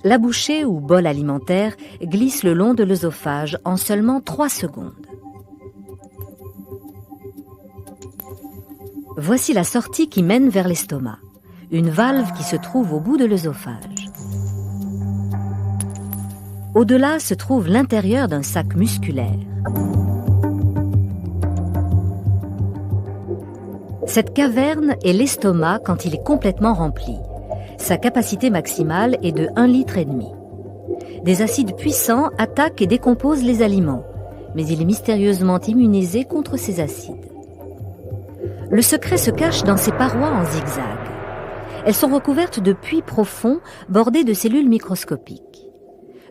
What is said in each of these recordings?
La bouchée ou bol alimentaire glisse le long de l'œsophage en seulement 3 secondes. Voici la sortie qui mène vers l'estomac, une valve qui se trouve au bout de l'œsophage. Au-delà se trouve l'intérieur d'un sac musculaire. Cette caverne est l'estomac quand il est complètement rempli. Sa capacité maximale est de 1,5 litre. Des acides puissants attaquent et décomposent les aliments, mais il est mystérieusement immunisé contre ces acides. Le secret se cache dans ses parois en zigzag. Elles sont recouvertes de puits profonds bordés de cellules microscopiques.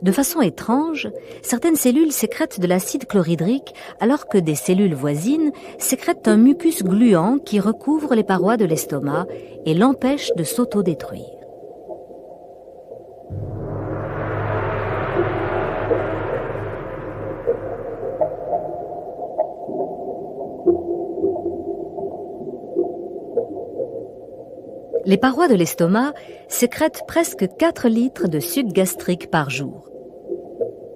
De façon étrange, certaines cellules sécrètent de l'acide chlorhydrique alors que des cellules voisines sécrètent un mucus gluant qui recouvre les parois de l'estomac et l'empêche de s'autodétruire. Les parois de l'estomac sécrètent presque 4 litres de suc gastrique par jour.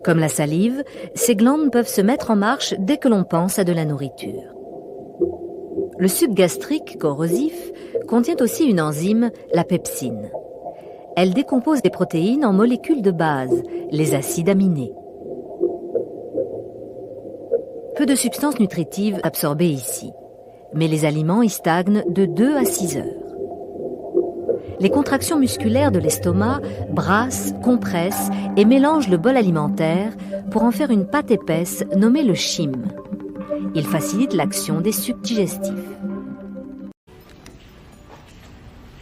Comme la salive, ces glandes peuvent se mettre en marche dès que l'on pense à de la nourriture. Le suc gastrique corrosif contient aussi une enzyme, la pepsine. Elle décompose des protéines en molécules de base, les acides aminés. Peu de substances nutritives absorbées ici, mais les aliments y stagnent de 2 à 6 heures. Les contractions musculaires de l'estomac brassent, compressent et mélangent le bol alimentaire pour en faire une pâte épaisse nommée le chyme. Il facilite l'action des sucs digestifs.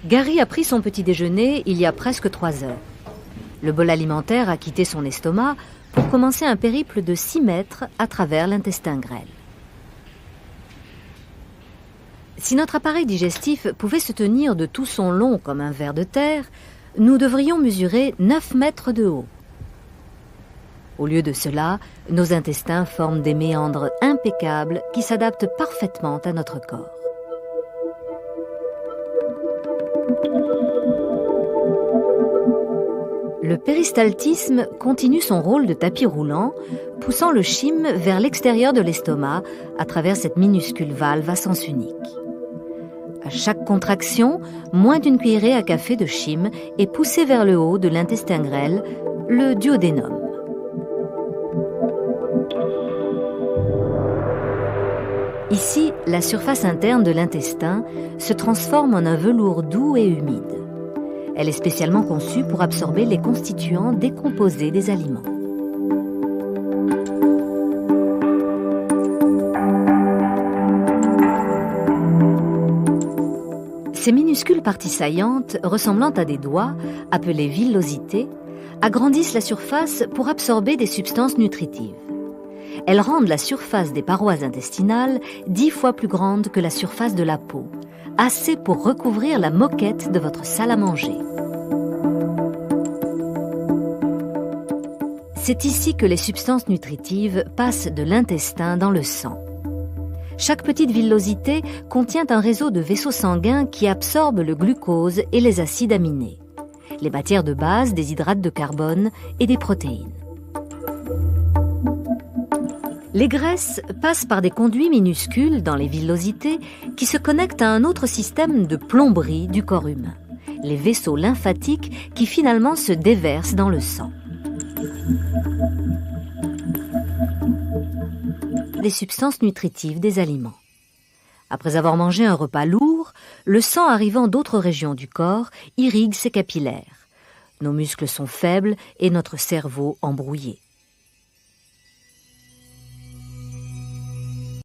Gary a pris son petit déjeuner il y a presque 3 heures. Le bol alimentaire a quitté son estomac pour commencer un périple de 6 mètres à travers l'intestin grêle. Si notre appareil digestif pouvait se tenir de tout son long comme un ver de terre, nous devrions mesurer 9 mètres de haut. Au lieu de cela, nos intestins forment des méandres impeccables qui s'adaptent parfaitement à notre corps. Le péristaltisme continue son rôle de tapis roulant, poussant le chyme vers l'extérieur de l'estomac à travers cette minuscule valve à sens unique. À chaque contraction, moins d'une cuillerée à café de chyme est poussée vers le haut de l'intestin grêle, le duodénum. Ici, la surface interne de l'intestin se transforme en un velours doux et humide. Elle est spécialement conçue pour absorber les constituants décomposés des aliments. Ces minuscules parties saillantes, ressemblant à des doigts, appelées villosités, agrandissent la surface pour absorber des substances nutritives. Elles rendent la surface des parois intestinales 10 fois plus grande que la surface de la peau, assez pour recouvrir la moquette de votre salle à manger. C'est ici que les substances nutritives passent de l'intestin dans le sang. Chaque petite villosité contient un réseau de vaisseaux sanguins qui absorbent le glucose et les acides aminés, les matières de base des hydrates de carbone et des protéines. Les graisses passent par des conduits minuscules dans les villosités qui se connectent à un autre système de plomberie du corps humain, les vaisseaux lymphatiques qui finalement se déversent dans le sang. Des substances nutritives des aliments. Après avoir mangé un repas lourd, le sang arrivant d'autres régions du corps irrigue ses capillaires. Nos muscles sont faibles et notre cerveau embrouillé.